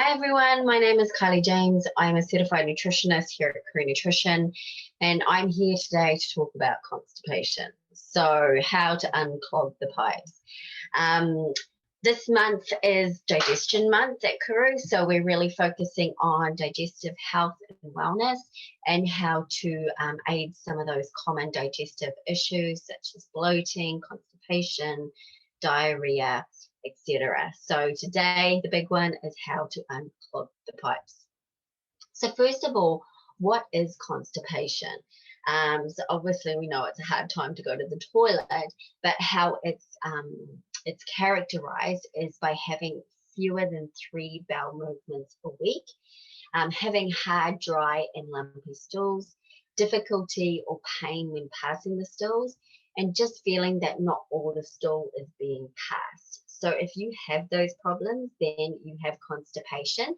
Hi everyone, my name is Kylie James. I'm a certified nutritionist here at Career Nutrition, and I'm here today to talk about constipation. So, how to unclog the pipes. This month is digestion month at Kuru, so we're really focusing on digestive health and wellness and how to aid some of those common digestive issues such as bloating, constipation, diarrhea, etc. So today the big one is how to unclog the pipes. So first of all, what is constipation? So obviously we know it's a hard time to go to the toilet, but how it's characterized is by having fewer than 3 bowel movements per week, having hard, dry, and lumpy stools, difficulty or pain when passing the stools, and just feeling that not all the stool is being passed. So if you have those problems, then you have constipation,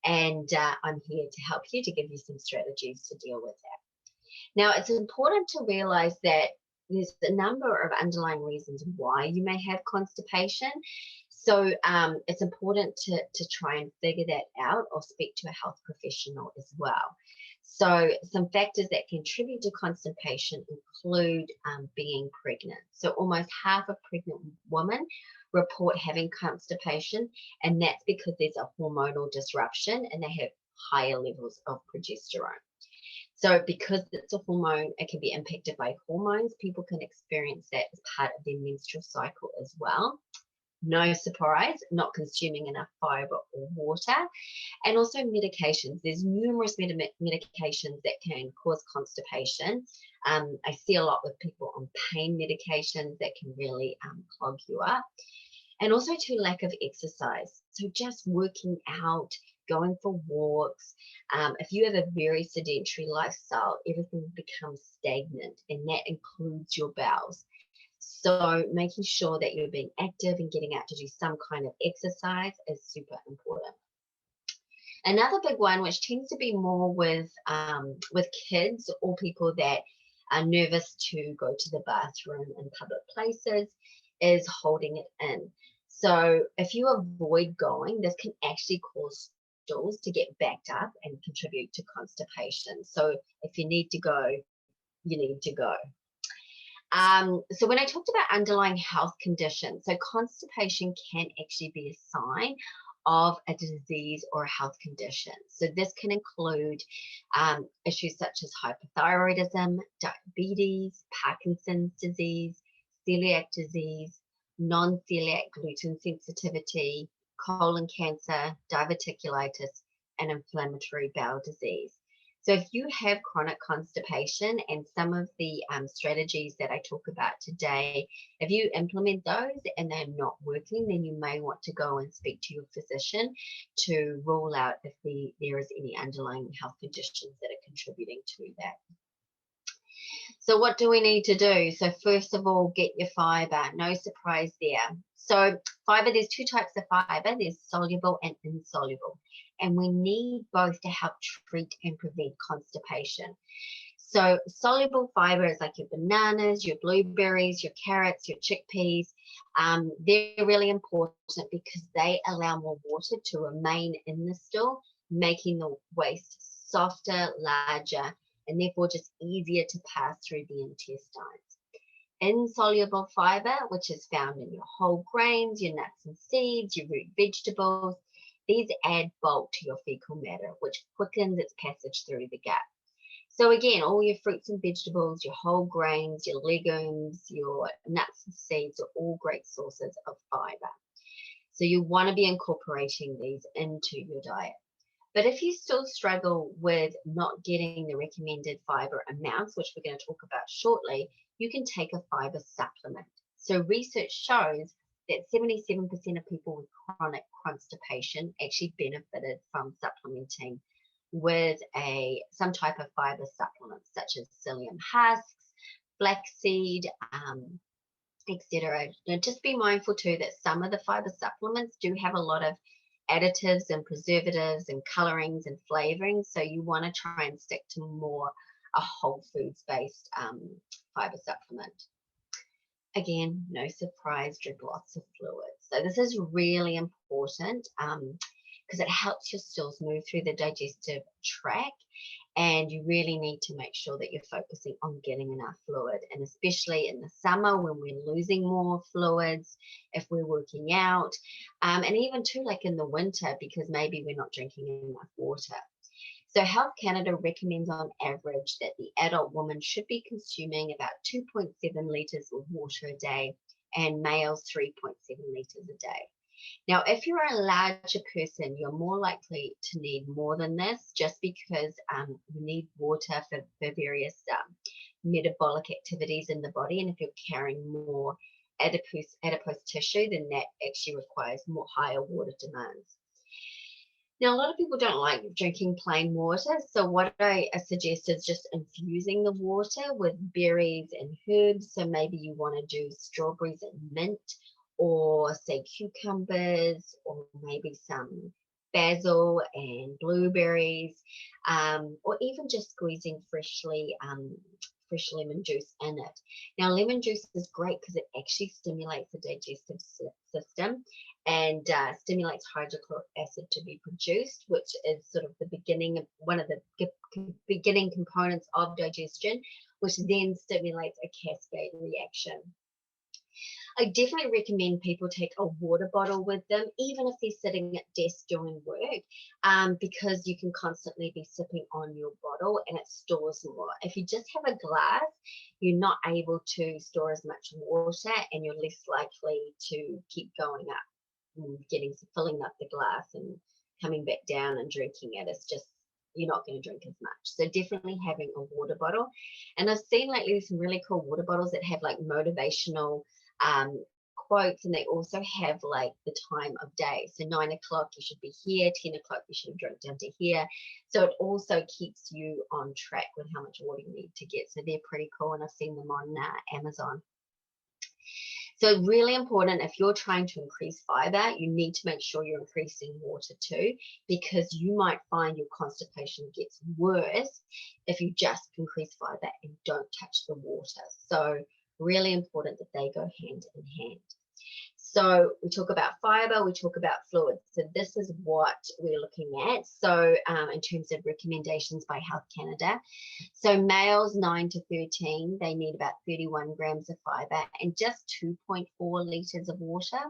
and I'm here to help you, to give you some strategies to deal with that. Now, it's important to realize that there's a number of underlying reasons why you may have constipation. So it's important to try and figure that out or speak to a health professional as well. So some factors that contribute to constipation include being pregnant. So almost half of pregnant women report having constipation, and that's because there's a hormonal disruption and they have higher levels of progesterone. So because it's a hormone, it can be impacted by hormones. People can experience that as part of their menstrual cycle as well. No surprise, not consuming enough fibre or water. And also medications. There's numerous medications that can cause constipation. I see a lot with people on pain medications that can really clog you up. And also to lack of exercise. So just working out, going for walks. If you have a very sedentary lifestyle, everything becomes stagnant, and that includes your bowels. So making sure that you're being active and getting out to do some kind of exercise is super important. Another big one, which tends to be more with kids or people that are nervous to go to the bathroom in public places, is holding it in. So if you avoid going, this can actually cause stools to get backed up and contribute to constipation. So if you need to go, you need to go. So when I talked about underlying health conditions, so constipation can actually be a sign of a disease or a health condition. So this can include issues such as hypothyroidism, diabetes, Parkinson's disease, celiac disease, non-celiac gluten sensitivity, colon cancer, diverticulitis, and inflammatory bowel disease. So if you have chronic constipation and some of the strategies that I talk about today, if you implement those and they're not working, then you may want to go and speak to your physician to rule out if there is any underlying health conditions that are contributing to that. So what do we need to do? So first of all, get your fibre. No surprise there. So fibre, there's two types of fibre. There's soluble and insoluble. And we need both to help treat and prevent constipation. So soluble fibre is like your bananas, your blueberries, your carrots, your chickpeas. They're really important because they allow more water to remain in the stool, making the waste softer, larger, and therefore just easier to pass through the intestines. Insoluble fibre, which is found in your whole grains, your nuts and seeds, your root vegetables, these add bulk to your fecal matter, which quickens its passage through the gut. So again, all your fruits and vegetables, your whole grains, your legumes, your nuts and seeds are all great sources of fibre. So you want to be incorporating these into your diet. But if you still struggle with not getting the recommended fibre amounts, which we're going to talk about shortly, you can take a fibre supplement. So research shows that 77% of people with chronic constipation actually benefited from supplementing with some type of fibre supplement, such as psyllium husks, flaxseed, etc. Now, just be mindful too that some of the fibre supplements do have a lot of additives and preservatives and colorings and flavorings, so you want to try and stick to more a whole foods based fibre supplement. Again, no surprise, drink lots of fluids. So this is really important because it helps your stools move through the digestive tract. And you really need to make sure that you're focusing on getting enough fluid. And especially in the summer when we're losing more fluids, if we're working out, and even too like in the winter because maybe we're not drinking enough water. So Health Canada recommends on average that the adult woman should be consuming about 2.7 litres of water a day and males 3.7 litres a day. Now, if you're a larger person, you're more likely to need more than this just because you need water for various metabolic activities in the body. And if you're carrying more adipose tissue, then that actually requires more higher water demands. Now, a lot of people don't like drinking plain water. So what I suggest is just infusing the water with berries and herbs. So maybe you want to do strawberries and mint, or say cucumbers, or maybe some basil and blueberries, or even just squeezing fresh lemon juice in it. Now, lemon juice is great because it actually stimulates the digestive system and stimulates hydrochloric acid to be produced, which is sort of the beginning of one of the beginning components of digestion, which then stimulates a cascade reaction. I definitely recommend people take a water bottle with them, even if they're sitting at desk doing work, because you can constantly be sipping on your bottle and it stores more. If you just have a glass, you're not able to store as much water and you're less likely to keep going up and filling up the glass and coming back down and drinking it. It's just, you're not going to drink as much. So definitely having a water bottle. And I've seen lately some really cool water bottles that have like motivational quotes, and they also have like the time of day. So 9 o'clock you should be here, 10 o'clock you should have drunk down to here. So it also keeps you on track with how much water you need to get. So they're pretty cool, and I've seen them on Amazon. So really important, if you're trying to increase fiber, you need to make sure you're increasing water too, because you might find your constipation gets worse if you just increase fiber and don't touch the water. So really important that they go hand in hand. So we talk about fiber, we talk about fluids. So this is what we're looking at. So in terms of recommendations by Health Canada. So males 9 to 13, they need about 31 grams of fiber and just 2.4 litres of water.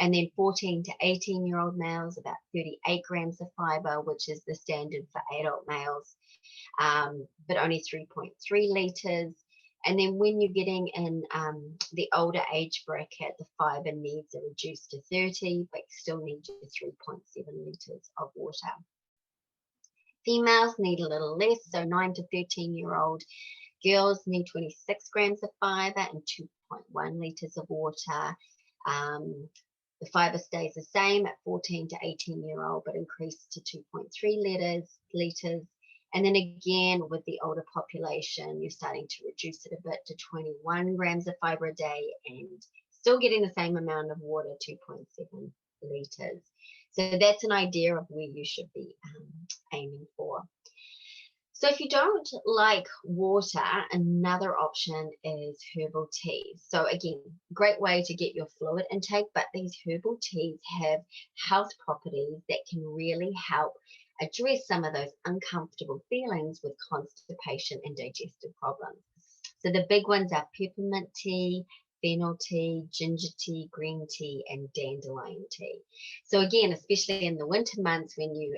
And then 14 to 18-year-old males, about 38 grams of fiber, which is the standard for adult males, but only 3.3 litres. And then when you're getting in the older age bracket, the fiber needs are reduced to 30, but you still need your 3.7 litres of water. Females need a little less, so 9 to 13-year-old girls need 26 grams of fiber and 2.1 litres of water. The fiber stays the same at 14 to 18-year-old, but increased to 2.3 litres. And then again, with the older population, you're starting to reduce it a bit to 21 grams of fiber a day and still getting the same amount of water, 2.7 litres. So that's an idea of where you should be aiming for. So if you don't like water, another option is herbal teas. So again, great way to get your fluid intake, but these herbal teas have health properties that can really help address some of those uncomfortable feelings with constipation and digestive problems. So the big ones are peppermint tea, fennel tea, ginger tea, green tea, and dandelion tea. So again, especially in the winter months when you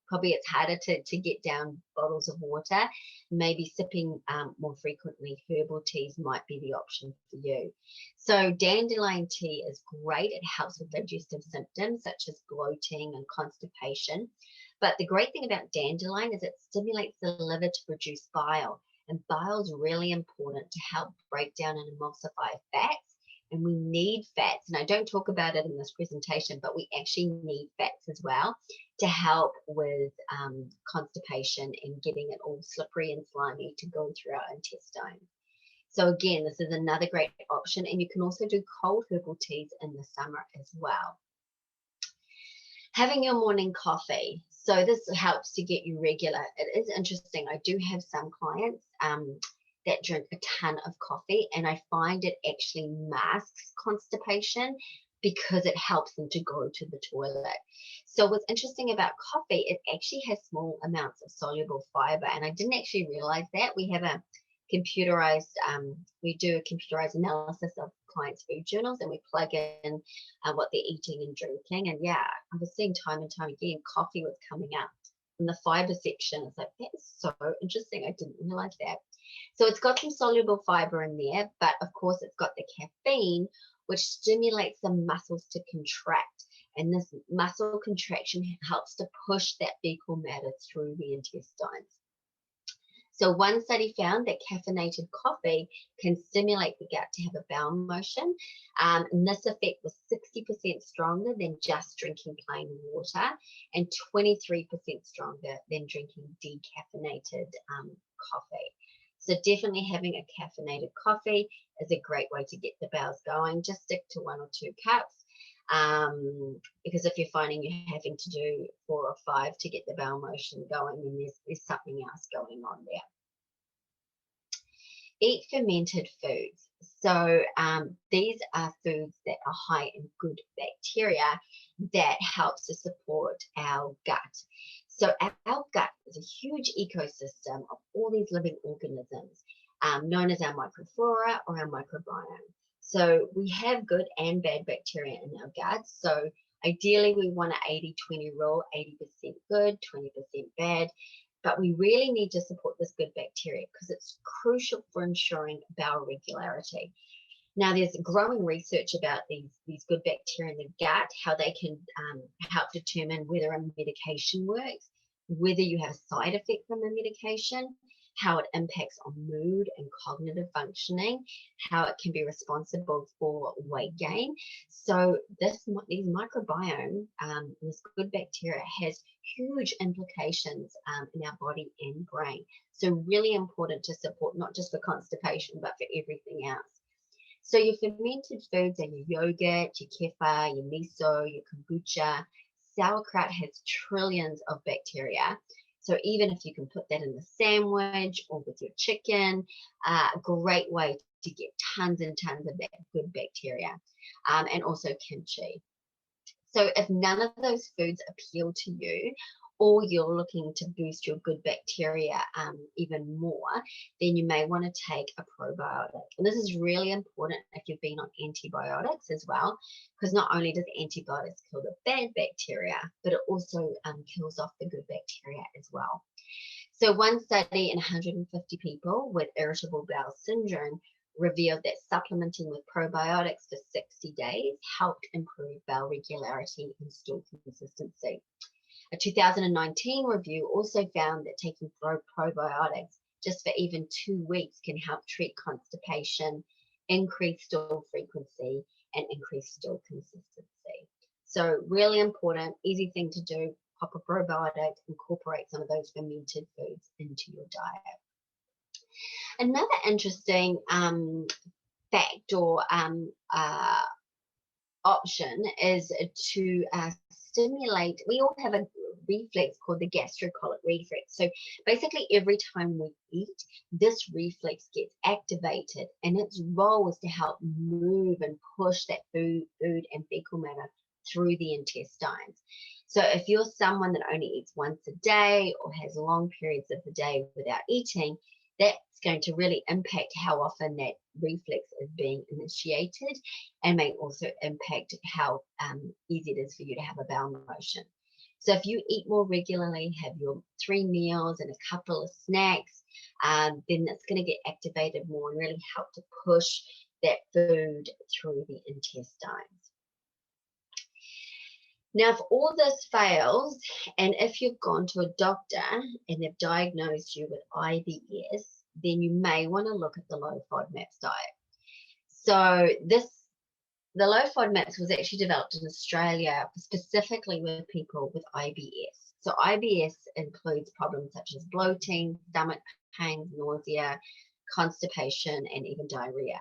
probably it's harder to get down bottles of water, maybe sipping more frequently herbal teas might be the option for you. So dandelion tea is great. It helps with digestive symptoms such as bloating and constipation. But the great thing about dandelion is it stimulates the liver to produce bile. And bile is really important to help break down and emulsify fats. And we need fats. And I don't talk about it in this presentation, but we actually need fats as well to help with constipation and getting it all slippery and slimy to go through our intestine. So again, this is another great option. And you can also do cold herbal teas in the summer as well. Having your morning coffee. So this helps to get you regular. It is interesting. I do have some clients that drink a ton of coffee, and I find it actually masks constipation because it helps them to go to the toilet. So what's interesting about coffee, it actually has small amounts of soluble fiber. And I didn't actually realize that. We have a computerized, we do a computerized analysis of clients' food journals, and we plug in what they're eating and drinking. And yeah, I was seeing time and time again, coffee was coming up in the fiber section. It's like, that is so interesting. I didn't realize that. So it's got some soluble fiber in there, but of course it's got the caffeine, which stimulates the muscles to contract. And this muscle contraction helps to push that fecal matter through the intestines. So one study found that caffeinated coffee can stimulate the gut to have a bowel motion. And this effect was 60% stronger than just drinking plain water and 23% stronger than drinking decaffeinated coffee. So definitely having a caffeinated coffee is a great way to get the bowels going. Just stick to 1 or 2 cups. Because if you're finding you're having to do 4 or 5 to get the bowel motion going, then there's something else going on there. Eat fermented foods. So these are foods that are high in good bacteria that helps to support our gut. So our gut is a huge ecosystem of all these living organisms, known as our microflora or our microbiome. So we have good and bad bacteria in our gut. So ideally we want an 80-20 rule, 80% good, 20% bad. But we really need to support this good bacteria because it's crucial for ensuring bowel regularity. Now, there's growing research about these good bacteria in the gut, how they can help determine whether a medication works, whether you have a side effect from a medication, how it impacts on mood and cognitive functioning, how it can be responsible for weight gain. So these microbiome, this good bacteria has huge implications in our body and brain. So really important to support, not just for constipation, but for everything else. So your fermented foods are your yogurt, your kefir, your miso, your kombucha. Sauerkraut has trillions of bacteria. So even if you can put that in the sandwich or with your chicken, a great way to get tons and tons of that good bacteria, and also kimchi. So if none of those foods appeal to you, or you're looking to boost your good bacteria even more, then you may want to take a probiotic. And this is really important if you've been on antibiotics as well, because not only does antibiotics kill the bad bacteria, but it also kills off the good bacteria as well. So one study in 150 people with irritable bowel syndrome revealed that supplementing with probiotics for 60 days helped improve bowel regularity and stool consistency. A 2019 review also found that taking probiotics just for even 2 weeks can help treat constipation, increase stool frequency, and increase stool consistency. So really important, easy thing to do, pop a probiotic, incorporate some of those fermented foods into your diet. Another interesting fact or option is to stimulate. We all have a reflex called the gastrocolic reflex. So basically every time we eat, this reflex gets activated, and its role is to help move and push that food and fecal matter through the intestines. So if you're someone that only eats once a day or has long periods of the day without eating, that's going to really impact how often that reflex is being initiated, and may also impact how easy it is for you to have a bowel motion. So if you eat more regularly, have your 3 meals and a couple of snacks, then that's going to get activated more and really help to push that food through the intestines. Now, if all this fails, and if you've gone to a doctor and they've diagnosed you with IBS, then you may want to look at the low FODMAPs diet. So the low FODMAPs was actually developed in Australia specifically with people with IBS. So IBS includes problems such as bloating, stomach pains, nausea, constipation, and even diarrhea.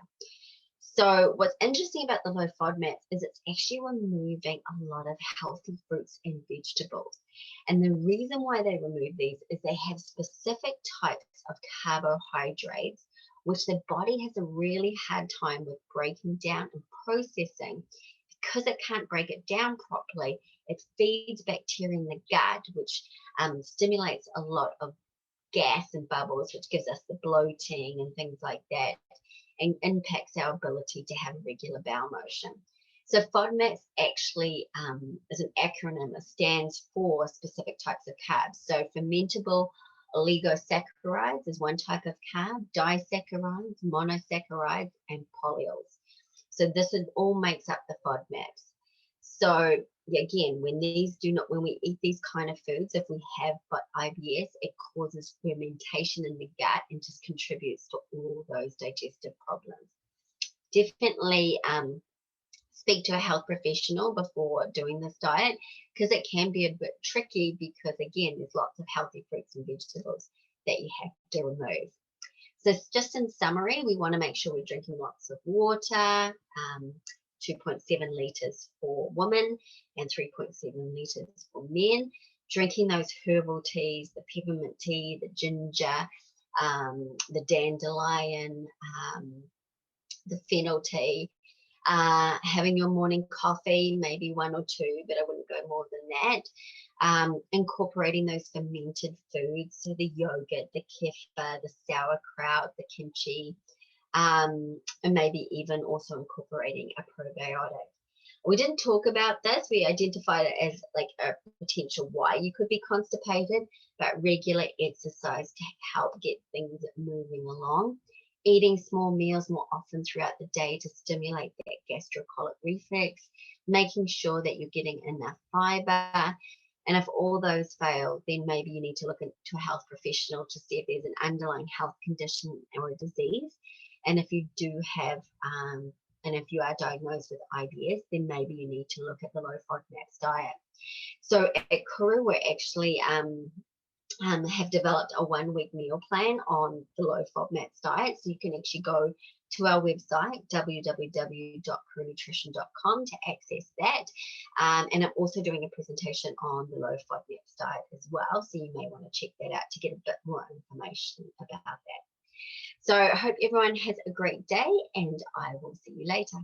So what's interesting about the low FODMAPs is it's actually removing a lot of healthy fruits and vegetables. And the reason why they remove these is they have specific types of carbohydrates, which the body has a really hard time with breaking down and processing because it can't break it down properly, it feeds bacteria in the gut, which stimulates a lot of gas and bubbles, which gives us the bloating and things like that, and impacts our ability to have regular bowel motion. So FODMAPs actually is an acronym that stands for specific types of carbs. So fermentable oligosaccharides is one type of carb, disaccharides, monosaccharides, and polyols. So this is all makes up the FODMAPs. So again, when we eat these kind of foods, if we have IBS, it causes fermentation in the gut and just contributes to all those digestive problems. Definitely speak to a health professional before doing this diet, because it can be a bit tricky, because again, there's lots of healthy fruits and vegetables that you have to remove. So just in summary, we want to make sure we're drinking lots of water, 2.7 litres for women and 3.7 litres for men. Drinking those herbal teas, the peppermint tea, the ginger, the dandelion, the fennel tea. Having your morning coffee, maybe 1 or 2, but I wouldn't go more than that. Incorporating those fermented foods, so the yogurt, the kefir, the sauerkraut, the kimchi, and maybe even also incorporating a probiotic. We didn't talk about this. We identified it as like a potential why you could be constipated, but regular exercise to help get things moving along. Eating small meals more often throughout the day to stimulate that gastrocolic reflex, making sure that you're getting enough fibre. And if all those fail, then maybe you need to look into a health professional to see if there's an underlying health condition or a disease. And if you do have, and if you are diagnosed with IBS, then maybe you need to look at the low FODMAPs diet. So at Kuru, we're actually have developed a 1-week meal plan on the low FODMAPs diet. So you can actually go to our website, www.nutrition.com, to access that. And I'm also doing a presentation on the low FODMAPs diet as well. So you may want to check that out to get a bit more information about that. So I hope everyone has a great day, and I will see you later.